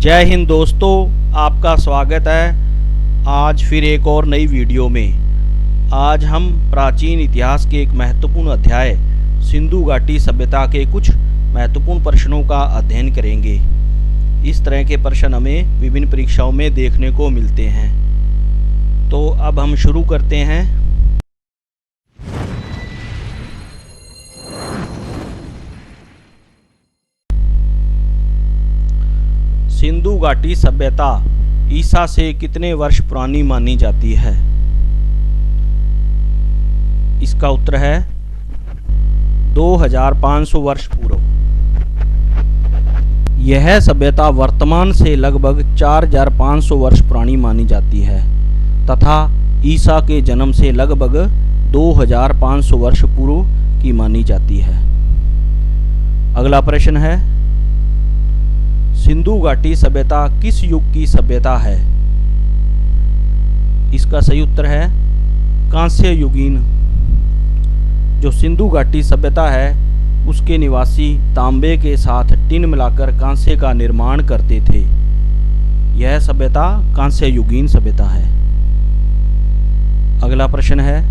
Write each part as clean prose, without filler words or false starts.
जय हिंद दोस्तों, आपका स्वागत है आज फिर एक और नई वीडियो में। आज हम प्राचीन इतिहास के एक महत्वपूर्ण अध्याय सिंधु घाटी सभ्यता के कुछ महत्वपूर्ण प्रश्नों का अध्ययन करेंगे। इस तरह के प्रश्न हमें विभिन्न परीक्षाओं में देखने को मिलते हैं। तो अब हम शुरू करते हैं। सिंधु घाटी सभ्यता ईसा से कितने वर्ष पुरानी मानी जाती है? इसका उत्तर है 2500 वर्ष पूर्व। यह सभ्यता वर्तमान से लगभग 4500 वर्ष पुरानी मानी जाती है तथा ईसा के जन्म से लगभग 2500 वर्ष पूर्व की मानी जाती है। अगला प्रश्न है, सिंधु घाटी सभ्यता किस युग की सभ्यता है? इसका सही उत्तर है कांस्य युगीन। जो सिंधु घाटी सभ्यता है उसके निवासी तांबे के साथ टिन मिलाकर कांस्य का निर्माण करते थे। यह सभ्यता कांस्य युगीन सभ्यता है। अगला प्रश्न है,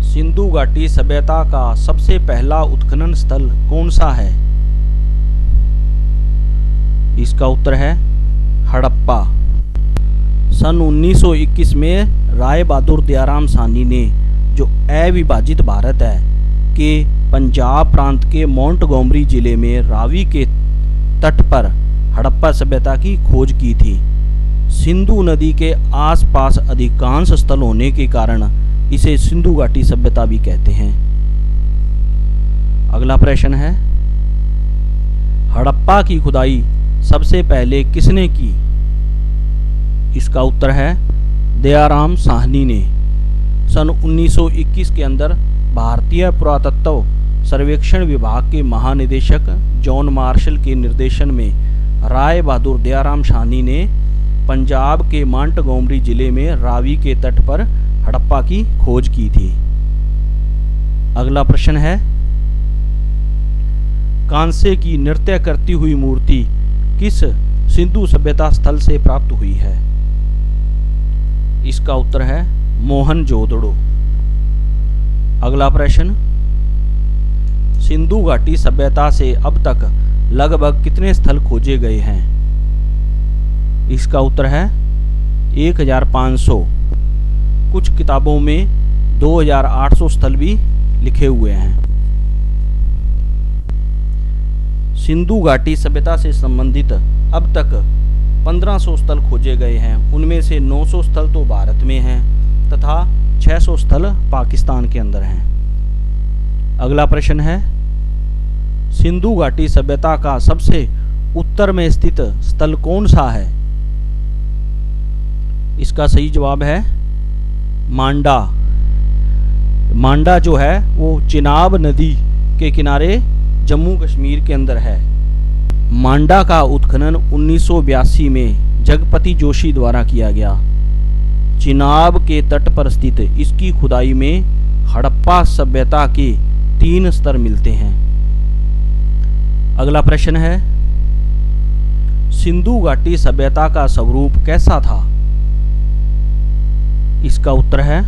सिंधु घाटी सभ्यता का सबसे पहला उत्खनन स्थल कौन सा है? इसका उत्तर है हड़प्पा। सन 1921 में राय बहादुर दयाराम साहनी ने जो अविभाजित भारत है के पंजाब प्रांत के मोंटगोमरी जिले में रावी के तट पर हड़प्पा सभ्यता की खोज की थी। सिंधु नदी के आसपास अधिकांश स्थल होने के कारण इसे सिंधु घाटी सभ्यता भी कहते हैं। अगला प्रश्न है, हड़प्पा की खुदाई सबसे पहले किसने की? इसका उत्तर है दयाराम साहनी ने। सन 1921 के अंदर भारतीय पुरातत्व सर्वेक्षण विभाग के महानिदेशक जॉन मार्शल के निर्देशन में राय बहादुर दयाराम साहनी ने पंजाब के मोंटगोमरी जिले में रावी के तट पर हड़प्पा की खोज की थी। अगला प्रश्न है, कांसे की नृत्य करती हुई मूर्ति किस सिंधु सभ्यता स्थल से प्राप्त हुई है? इसका उत्तर है मोहनजोदड़ो। अगला प्रश्न, सिंधु घाटी सभ्यता से अब तक लगभग कितने स्थल खोजे गए हैं? इसका उत्तर है 1500। कुछ किताबों में 2800 स्थल भी लिखे हुए हैं। सिंधु घाटी सभ्यता से संबंधित अब तक 1500 स्थल खोजे गए हैं। उनमें से 900 स्थल तो भारत में हैं तथा 600 स्थल पाकिस्तान के अंदर हैं। अगला प्रश्न है, सिंधु घाटी सभ्यता का सबसे उत्तर में स्थित स्थल कौन सा है? इसका सही जवाब है मांडा। मांडा जो है वो चिनाब नदी के किनारे जम्मू कश्मीर के अंदर है। मांडा का उत्खनन 1982 में जगपति जोशी द्वारा किया गया। चिनाब के तट पर स्थित इसकी खुदाई में हड़प्पा सभ्यता के 3 स्तर मिलते हैं। अगला प्रश्न है, सिंधु घाटी सभ्यता का स्वरूप कैसा था? इसका उत्तर है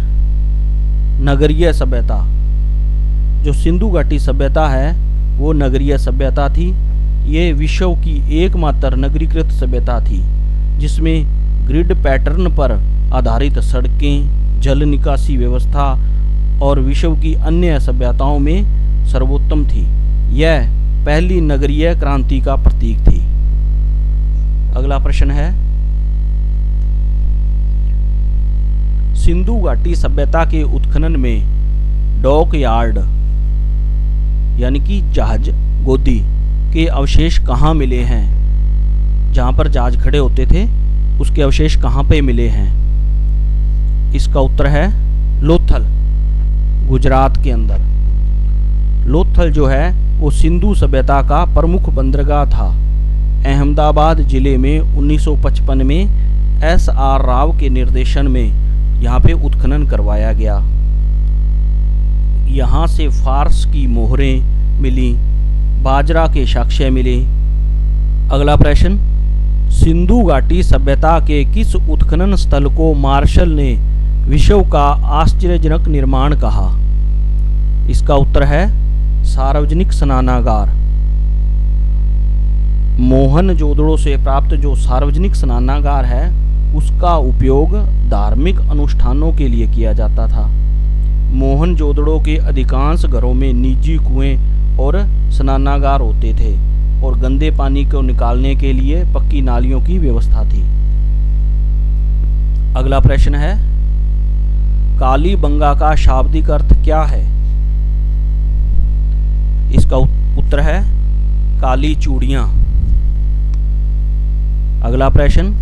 नगरीय सभ्यता। जो सिंधु घाटी सभ्यता है वो नगरीय सभ्यता थी। ये विश्व की एकमात्र नगरीकृत सभ्यता थी जिसमें ग्रिड पैटर्न पर आधारित सड़कें, जल निकासी व्यवस्था और विश्व की अन्य सभ्यताओं में सर्वोत्तम थी। यह पहली नगरीय क्रांति का प्रतीक थी। अगला प्रश्न है, सिंधु घाटी सभ्यता के उत्खनन में डॉक यार्ड यानी कि जहाज गोदी के अवशेष कहाँ मिले हैं? जहाँ पर जहाज खड़े होते थे उसके अवशेष कहाँ पे मिले हैं? इसका उत्तर है लोथल, गुजरात के अंदर। लोथल जो है वो सिंधु सभ्यता का प्रमुख बंदरगाह था। अहमदाबाद जिले में 1955 में SR राव के निर्देशन में यहाँ पे उत्खनन करवाया गया। यहाँ से फारस की मोहरें मिली, बाजरा के साक्ष्य मिले। अगला प्रश्न, सिंधु घाटी सभ्यता के किस उत्खनन स्थल को मार्शल ने विश्व का आश्चर्यजनक निर्माण कहा? इसका उत्तर है सार्वजनिक स्नानागार। मोहनजोदड़ो से प्राप्त जो सार्वजनिक स्नानागार है उसका उपयोग धार्मिक अनुष्ठानों के लिए किया जाता था। मोहनजोदड़ो के अधिकांश घरों में निजी कुएं और स्नानागार होते थे और गंदे पानी को निकालने के लिए पक्की नालियों की व्यवस्था थी। अगला प्रश्न है, कालीबंगा का शाब्दिक अर्थ क्या है? इसका उत्तर है काली चूड़ियां। अगला प्रश्न,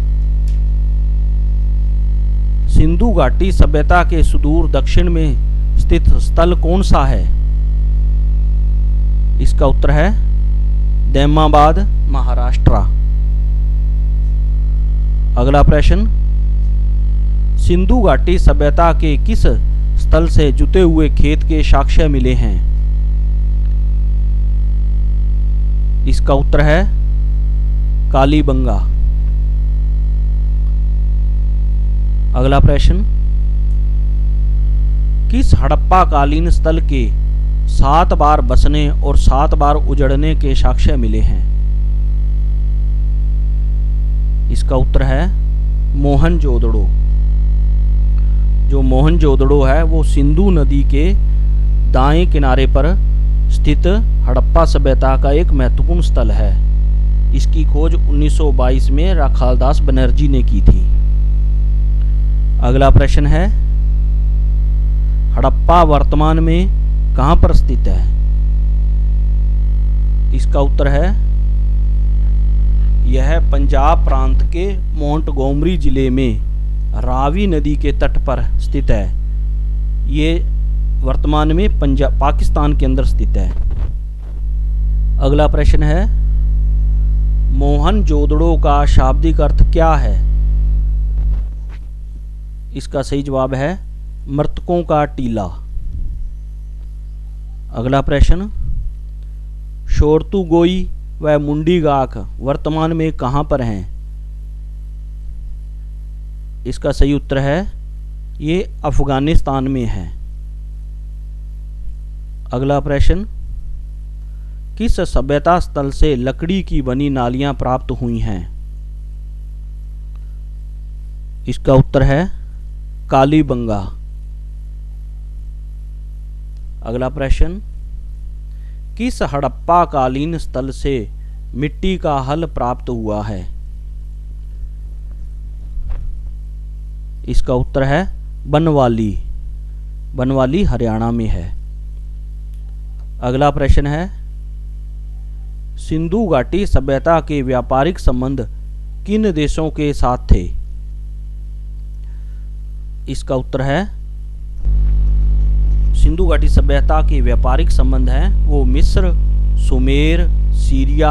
सिंधु घाटी सभ्यता के सुदूर दक्षिण में स्थित स्थल कौन सा है? इसका उत्तर है दैमाबाद, महाराष्ट्र। अगला प्रश्न, सिंधु घाटी सभ्यता के किस स्थल से जुते हुए खेत के साक्ष्य मिले हैं? इसका उत्तर है कालीबंगा। अगला प्रश्न, किस हड़प्पा कालीन स्थल के 7 बार बसने और 7 बार उजड़ने के साक्ष्य मिले हैं? इसका उत्तर है मोहनजोदड़ो। जो मोहनजोदड़ो है वो सिंधु नदी के दाएं किनारे पर स्थित हड़प्पा सभ्यता का एक महत्वपूर्ण स्थल है। इसकी खोज 1922 में राखालदास बनर्जी ने की थी। अगला प्रश्न है, हड़प्पा वर्तमान में कहां पर स्थित है? इसका उत्तर है यह पंजाब प्रांत के मोंटगोमरी जिले में रावी नदी के तट पर स्थित है। ये वर्तमान में पाकिस्तान के अंदर स्थित है। अगला प्रश्न है, मोहनजोदड़ो का शाब्दिक अर्थ क्या है? इसका सही जवाब है मृतकों का टीला। अगला प्रश्न, शोरतुगोई व मुंडीगाक वर्तमान में कहां पर हैं? इसका सही उत्तर है ये अफगानिस्तान में है। अगला प्रश्न, किस सभ्यता स्थल से लकड़ी की बनी नालियां प्राप्त हुई हैं? इसका उत्तर है कालीबंगा। अगला प्रश्न, किस हड़प्पा कालीन स्थल से मिट्टी का हल प्राप्त हुआ है? इसका उत्तर है बनवाली। बनवाली हरियाणा में है। अगला प्रश्न है, सिंधु घाटी सभ्यता के व्यापारिक संबंध किन देशों के साथ थे? इसका उत्तर है सिंधु घाटी सभ्यता के व्यापारिक संबंध हैं वो मिस्र, सुमेर, सीरिया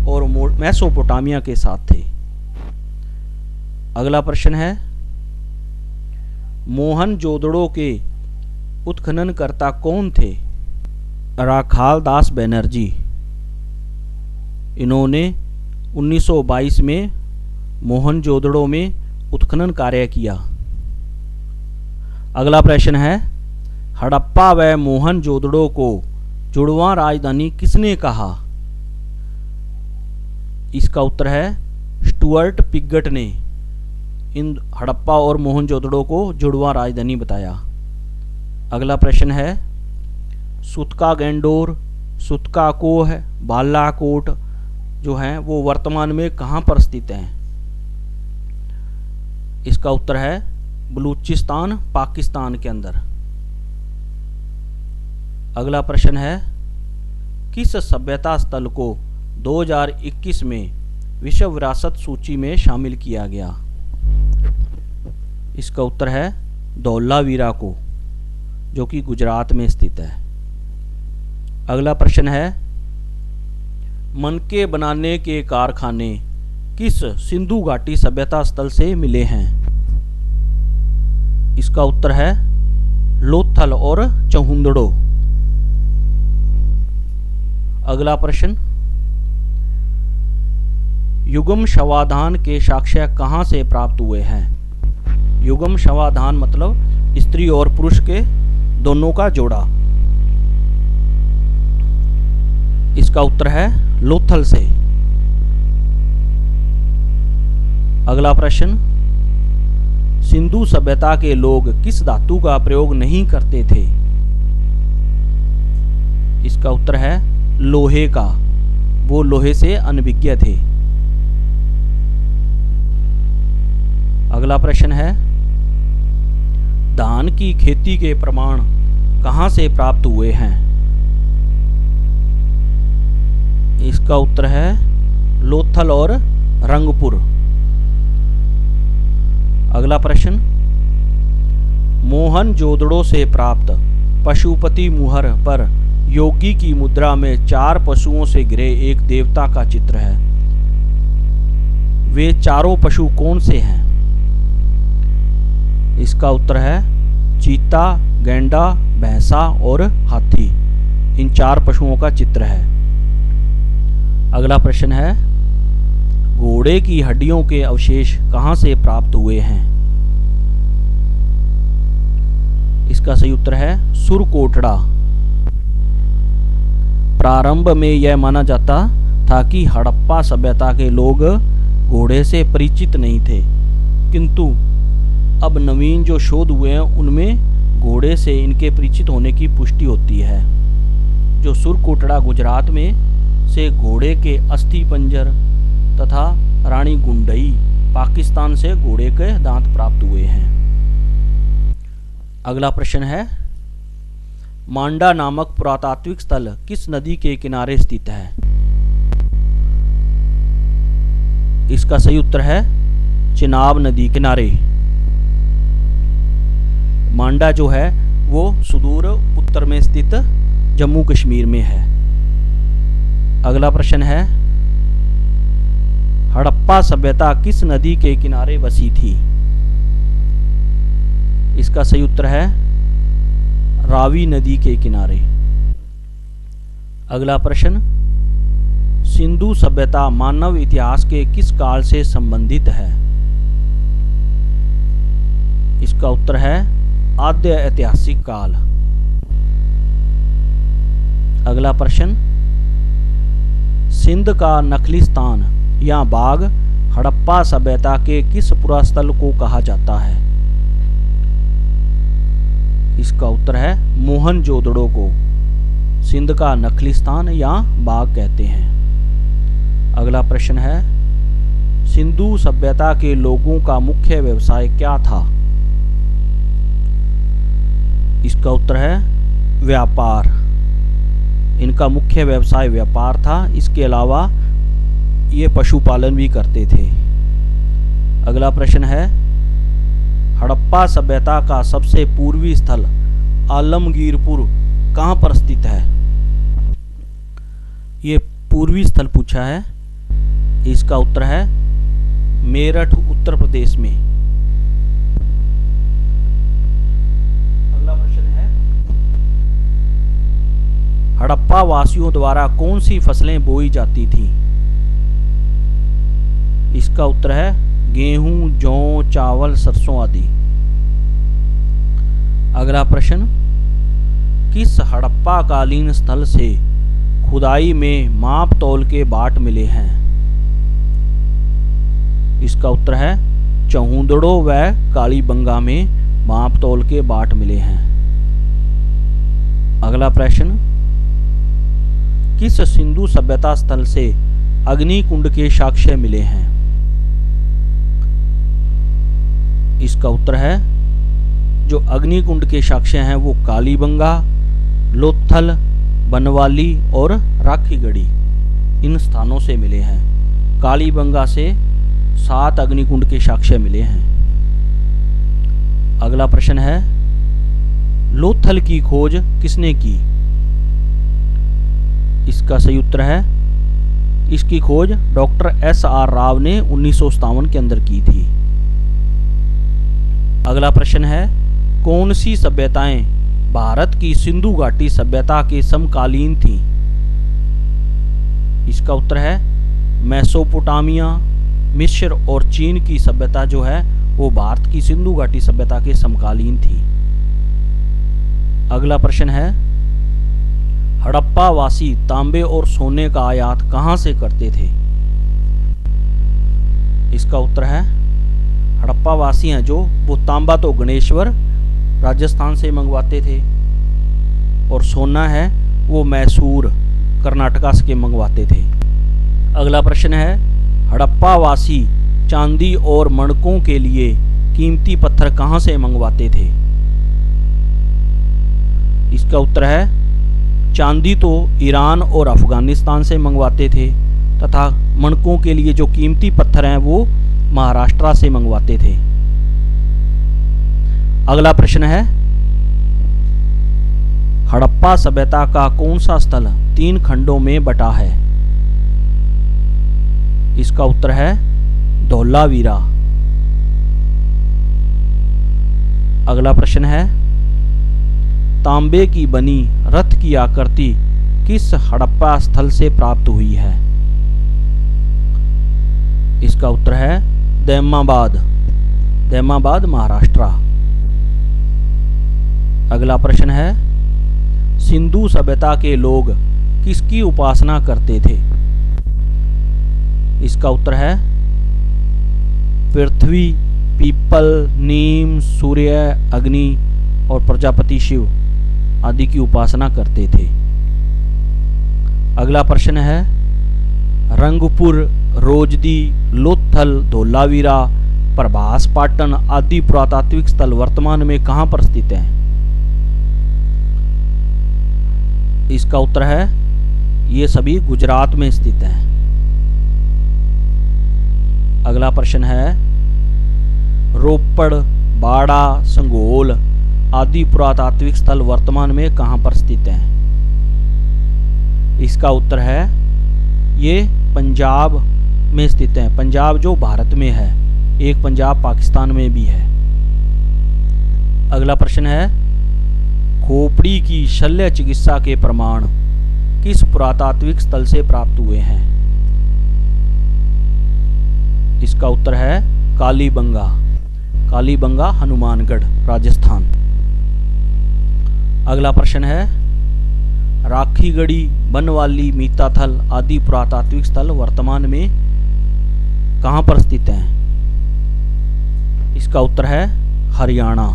और मेसोपोटामिया के साथ थे। अगला प्रश्न है, मोहनजोदड़ो के उत्खननकर्ता कौन थे? राखालदास बनर्जी। इन्होंने 1922 में मोहनजोदड़ो में उत्खनन कार्य किया। अगला प्रश्न है, हड़प्पा व मोहनजोदड़ो को जुड़वां राजधानी किसने कहा? इसका उत्तर है स्टुअर्ट पिगट ने इन हड़प्पा और मोहनजोदड़ो को जुड़वां राजधानी बताया। अगला प्रश्न है, सुतका गैंडोर, सुतका कोह, बालाकोट जो हैं वो वर्तमान में कहां पर स्थित हैं? इसका उत्तर है बलूचिस्तान, पाकिस्तान के अंदर। अगला प्रश्न है, किस सभ्यता स्थल को 2021 में विश्व विरासत सूची में शामिल किया गया? इसका उत्तर है धौलावीरा को, जो कि गुजरात में स्थित है। अगला प्रश्न है, मनके बनाने के कारखाने किस सिंधु घाटी सभ्यता स्थल से मिले हैं? इसका उत्तर है लोथल और चहुंदड़ो। अगला प्रश्न, युग्म शवाधान के साक्ष्य कहाँ से प्राप्त हुए हैं? युग्म शवाधान मतलब स्त्री और पुरुष के दोनों का जोड़ा। इसका उत्तर है लोथल से। अगला प्रश्न, सिंधु सभ्यता के लोग किस धातु का प्रयोग नहीं करते थे? इसका उत्तर है लोहे का। वो लोहे से अनभिज्ञ थे। अगला प्रश्न है, धान की खेती के प्रमाण कहां से प्राप्त हुए हैं? इसका उत्तर है लोथल और रंगपुर। अगला प्रश्न, मोहनजोदड़ो से प्राप्त पशुपति मुहर पर योगी की मुद्रा में 4 पशुओं से घिरे एक देवता का चित्र है। वे चारों पशु कौन से हैं? इसका उत्तर है चीता, गैंडा, भैंसा और हाथी। इन 4 पशुओं का चित्र है। अगला प्रश्न है, घोड़े की हड्डियों के अवशेष कहां से प्राप्त हुए हैं? इसका सही उत्तर है सुरकोटड़ा। प्रारंभ में यह माना जाता था कि हड़प्पा सभ्यता के लोग घोड़े से परिचित नहीं थे, किंतु अब नवीन जो शोध हुए हैं उनमें घोड़े से इनके परिचित होने की पुष्टि होती है। जो सुरकोटड़ा गुजरात में से घोड़े के अस्थि पंजर तथा रानी गुंडई पाकिस्तान से घोड़े के दांत प्राप्त हुए हैं। अगला प्रश्न है, मांडा नामक पुरातात्विक स्थल किस नदी के किनारे स्थित है? इसका सही उत्तर है चिनाब नदी किनारे। मांडा जो है वो सुदूर उत्तर में स्थित जम्मू कश्मीर में है। अगला प्रश्न है, हड़प्पा सभ्यता किस नदी के किनारे बसी थी? इसका सही उत्तर है रावी नदी के किनारे। अगला प्रश्न, सिंधु सभ्यता मानव इतिहास के किस काल से संबंधित है? इसका उत्तर है आद्य ऐतिहासिक काल। अगला प्रश्न, सिंध का नखलिस्तान या बाग हड़प्पा सभ्यता के किस पुरास्थल को कहा जाता है? इसका उत्तर है मोहनजोदड़ो को सिंध का नखलिस्तान या बाग कहते हैं। अगला प्रश्न है, सिंधु सभ्यता के लोगों का मुख्य व्यवसाय क्या था? इसका उत्तर है व्यापार। इनका मुख्य व्यवसाय व्यापार था। इसके अलावा ये पशुपालन भी करते थे। अगला प्रश्न है, हड़प्पा सभ्यता का सबसे पूर्वी स्थल आलमगीरपुर कहां पर स्थित है? ये पूर्वी स्थल पूछा है। इसका उत्तर है मेरठ उत्तर प्रदेश में। अगला प्रश्न है, हड़प्पा वासियों द्वारा कौन सी फसलें बोई जाती थी? इसका उत्तर है गेहूं, जौ, चावल, सरसों आदि। अगला प्रश्न, किस हड़प्पा कालीन स्थल से खुदाई में माप तौल के बाट मिले हैं? इसका उत्तर है चहुंदड़ो व कालीबंगा में माप तौल के बाट मिले हैं। अगला प्रश्न, किस सिंधु सभ्यता स्थल से अग्निकुंड के साक्ष्य मिले हैं? इसका उत्तर है जो अग्निकुंड के साक्ष्य हैं वो कालीबंगा, लोथल, बनवाली और राखीगढ़ी इन स्थानों से मिले हैं। कालीबंगा से 7 अग्निकुंड के साक्ष्य मिले हैं। अगला प्रश्न है, लोथल की खोज किसने की? इसका सही उत्तर है इसकी खोज डॉक्टर SR राव ने 1957 के अंदर की थी। अगला प्रश्न है, कौन सी सभ्यताएं भारत की सिंधु घाटी सभ्यता के समकालीन थीं? इसका उत्तर है मेसोपोटामिया, मिस्र और चीन की सभ्यता जो है वो भारत की सिंधु घाटी सभ्यता के समकालीन थी। अगला प्रश्न है, हड़प्पा वासी तांबे और सोने का आयात कहां से करते थे? इसका उत्तर है, हड़प्पा वासी हैं जो वो तांबा तो गणेश्वर राजस्थान से मंगवाते थे और सोना है वो मैसूर कर्नाटका से मंगवाते थे। अगला प्रश्न है, हड़प्पा वासी चांदी और मणकों के लिए कीमती पत्थर कहां से मंगवाते थे? इसका उत्तर है, चांदी तो ईरान और अफगानिस्तान से मंगवाते थे तथा मणकों के लिए जो कीमती पत्थर हैं वो महाराष्ट्र से मंगवाते थे। अगला प्रश्न है, हड़प्पा सभ्यता का कौन सा स्थल 3 खंडों में बटा है? इसका उत्तर है धौलावीरा। अगला प्रश्न है, तांबे की बनी रथ की आकृति किस हड़प्पा स्थल से प्राप्त हुई है? इसका उत्तर है दैमाबाद, दैमाबाद महाराष्ट्र। अगला प्रश्न है, सिंधु सभ्यता के लोग किसकी उपासना करते थे? इसका उत्तर है पृथ्वी, पीपल, नीम, सूर्य, अग्नि और प्रजापति शिव आदि की उपासना करते थे। अगला प्रश्न है, रंगपुर, रोजदी, लोथल, धोलावीरा, प्रभास पाटन आदि पुरातात्विक स्थल वर्तमान में कहां पर स्थित हैं? इसका उत्तर है ये सभी गुजरात में स्थित हैं। अगला प्रश्न है, रोपड़, बाड़ा, संगोल आदि पुरातात्विक स्थल वर्तमान में कहां पर स्थित हैं? इसका उत्तर है ये पंजाब में स्थित हैं। पंजाब जो भारत में है, एक पंजाब पाकिस्तान में भी है। अगला प्रश्न है, खोपड़ी की शल्य चिकित्सा के प्रमाण किस पुरातात्विक स्थल से प्राप्त हुए हैं? इसका उत्तर है कालीबंगा, कालीबंगा हनुमानगढ़ राजस्थान। अगला प्रश्न है, राखीगढ़ी, बनवाली, मीताथल आदि पुरातात्विक स्थल वर्तमान में कहां पर स्थित हैं? इसका उत्तर है हरियाणा।